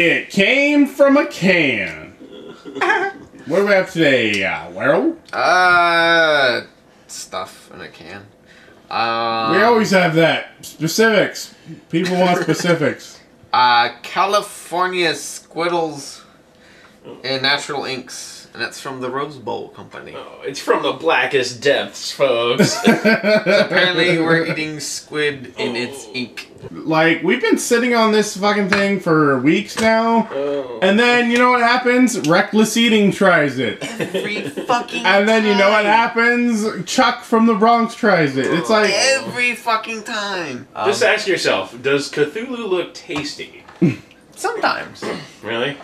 It came from a can. What do we have today, Werrell? Stuff in a can. We always have that. Specifics. People want specifics. California Squiddles and Natural Inks. And that's from the Rose Bowl Company. Oh, it's from the blackest depths, folks. So apparently we're eating squid in its ink. Like, we've been sitting on this fucking thing for weeks now. Oh. And then, you know what happens? Reckless Eating tries it. Every fucking And then, you know what time. happens? Chuck from the Bronx tries it. It's like... Every fucking time. Just ask yourself, does Cthulhu look tasty? Sometimes. Really?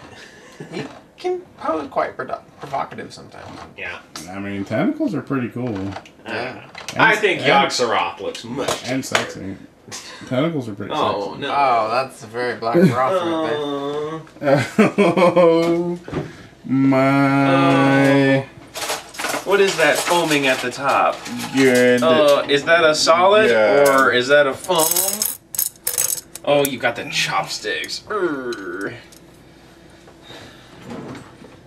He can probably quite provocative sometimes. Yeah. I mean, tentacles are pretty cool. Yeah. I think Yogg-Sothoth looks much and sexy. Tentacles are pretty Oh, sexy. no. Oh, that's a very black broth right there. Oh, my... What is that foaming at the top? Good. Is that a solid Yeah. or is that a foam? Oh, you got the chopsticks. Urgh.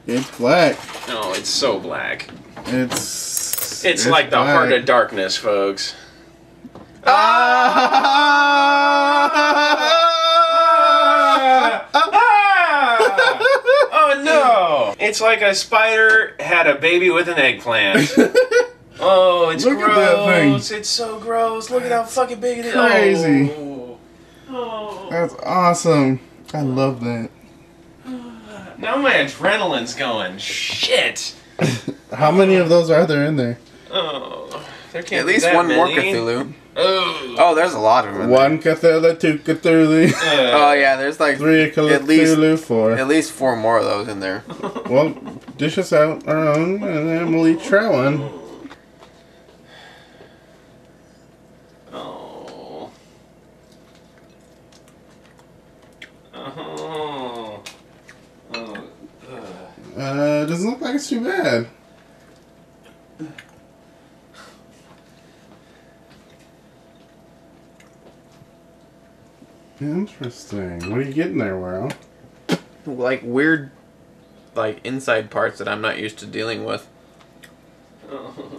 It's black. Oh, it's so black. It's like the black. heart of darkness, folks. Oh no! It's like a spider had a baby with an eggplant. Oh, it's Look gross. at that thing. It's so gross. Look at how fucking big it is. Crazy. Oh. That's awesome. I love that. Now my adrenaline's going. Shit. How many of those are there in there? Oh, there can't At be least that one more many. Cthulhu. Oh. Oh, there's a lot of them. in One Cthulhu, two Cthulhu, Oh yeah, there's like three Cthulhu, four. at least 4 more of those in there. Well, dish us out our own, and then we'll each try one. Oh. Oh. Oh. Doesn't look like it's too bad. Interesting. What are you getting there, Well? Like weird, like inside parts that I'm not used to dealing with. Oh.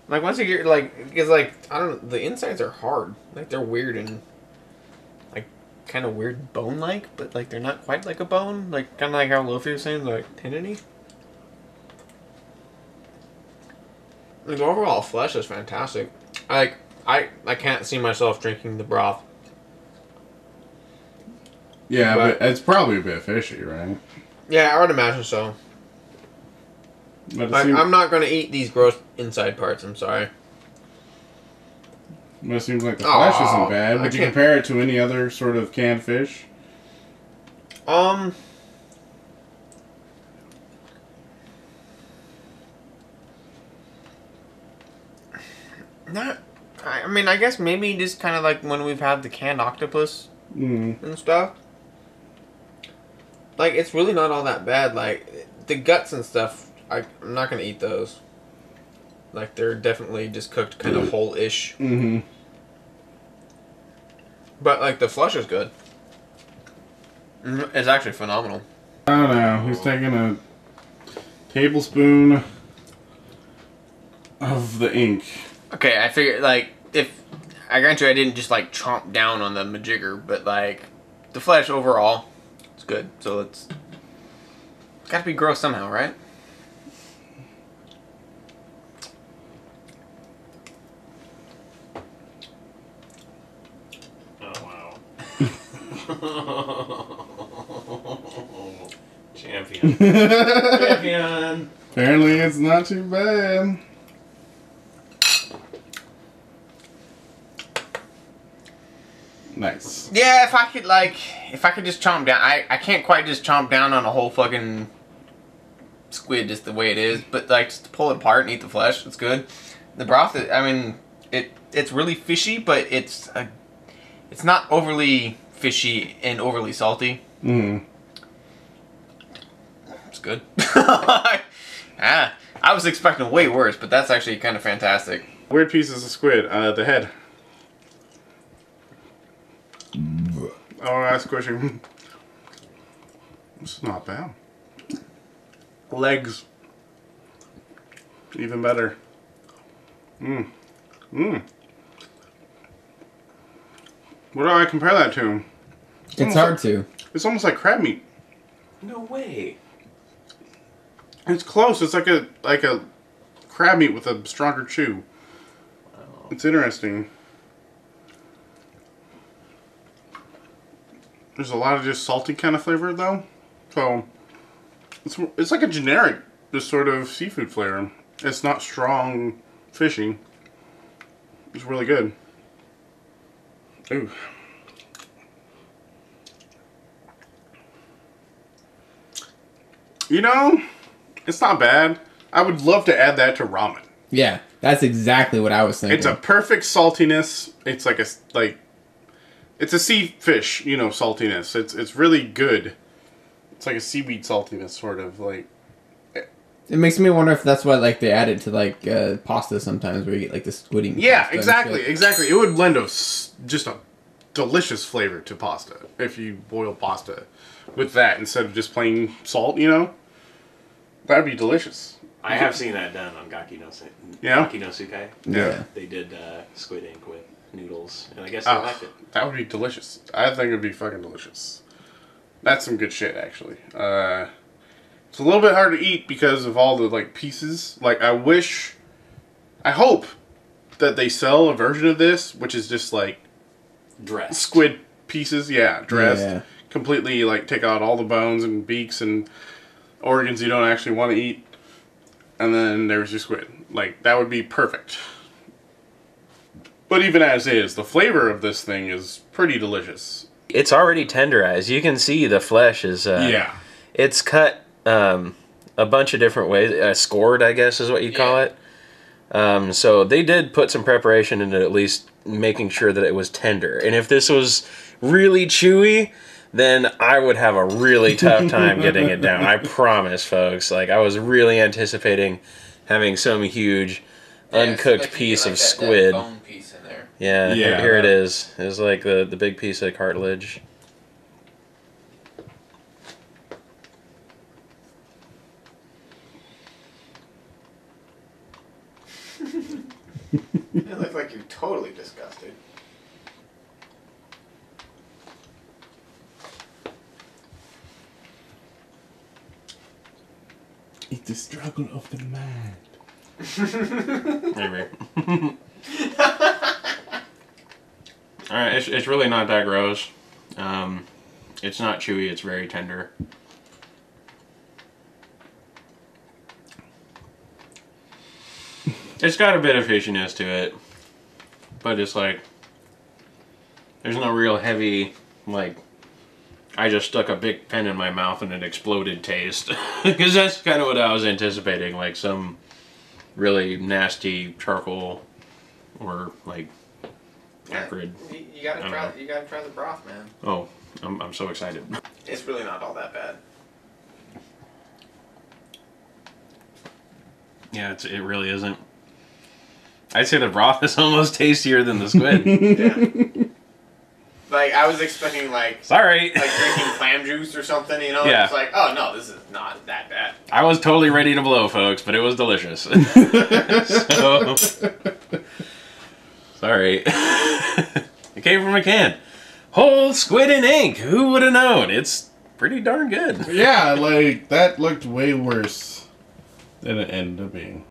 Like once you get like, it's like I don't know, the insides are hard. Like they're weird and like kind of weird bone-like, but like they're not quite like a bone. Like kind of like how Lofi was saying, like tendony. Like the overall flesh is fantastic. I can't see myself drinking the broth. Yeah, but it's probably a bit fishy, right? Yeah, I would imagine so. But it Like, seems, I'm not gonna eat these gross inside parts. I'm sorry. but it seems like the flesh Aw, isn't bad. I Would you can't- compare it to any other sort of canned fish? Not. I mean, I guess maybe just kind of like when we've had the canned octopus and stuff. Like, it's really not all that bad. Like, the guts and stuff, I'm not gonna eat those. Like, they're definitely just cooked kind of whole-ish. Mm-hmm. But, like, the flesh is good. It's actually phenomenal. I don't know. He's taking a tablespoon of the ink. Okay, I figured, like, if... I grant you I didn't just, like, chomp down on the majigger, but, like, the flesh overall, it's good. So it's gotta be gross somehow, right? Oh, wow. Champion. Champion. Apparently it's not too bad. Nice. Yeah, if I could just chomp down, I can't quite just chomp down on a whole fucking squid just the way it is, but like just to pull it apart and eat the flesh, it's good. The broth, I mean, it's really fishy, but it's not overly fishy and overly salty. Mm. It's good. I was expecting way worse, but that's actually kind of fantastic. Weird pieces of squid. The head. I'll ask a question. This is not bad. Legs. Even better. What do I compare that to? It's hard to. It's almost like crab meat. No way. It's close. It's like a crab meat with a stronger chew. Wow. It's interesting. There's a lot of just salty kind of flavor though. So it's like a generic just sort of seafood flavor. It's not strong fishy. It's really good. Ooh. You know, it's not bad. I would love to add that to ramen. Yeah, that's exactly what I was thinking. It's a perfect saltiness. It's like it's a sea fish, you know, saltiness. It's really good. It's like a seaweed saltiness, sort of like. It makes me wonder if that's why like they add it to like pasta sometimes, where you get like the squidding. Yeah, exactly. It would lend just a delicious flavor to pasta if you boil pasta with that instead of just plain salt. You know, that'd be delicious. I have seen that done on Gaki no Sukai. Yeah. They did squid ink with noodles, and I guess they liked it. That would be delicious. I think it would be fucking delicious. That's some good shit, actually. It's a little bit hard to eat because of all the like pieces. Like I hope that they sell a version of this, which is just like Dressed. squid pieces. Yeah, dressed. Yeah. Completely like take out all the bones and beaks and organs you don't actually want to eat. And then there's your squid. Like, that would be perfect. But even as is, the flavor of this thing is pretty delicious. It's already tenderized. You can see the flesh is... yeah. It's cut a bunch of different ways. Scored, I guess, is what you call it. So they did put some preparation into at least making sure that it was tender. And if this was really chewy, then I would have a really tough time getting it down. I promise, folks. Like, I was really anticipating having some huge uncooked piece of squid. That bone piece in there. Yeah, here it is. It's like the big piece of cartilage. It looks like you're totally disgusted. It's the struggle of the man. Maybe. Alright, it's really not that gross. It's not chewy, it's very tender. It's got a bit of fishiness to it, but it's like, there's no real heavy, like, I just stuck a big pen in my mouth and it exploded taste. Because that's kind of what I was anticipating, like some really nasty charcoal or like acrid. You gotta try the broth, man. Oh, I'm so excited. It's really not all that bad. Yeah, it really isn't. I'd say the broth is almost tastier than the squid. Yeah. Like, I was expecting, like... Sorry. Like drinking clam juice or something, you know? Yeah. It's like, oh, no, this is not that bad. I was totally ready to blow, folks, but it was delicious. So... Sorry. It came from a can. Whole squid in ink. Who would have known? It's pretty darn good. Yeah, like, that looked way worse than it ended up being.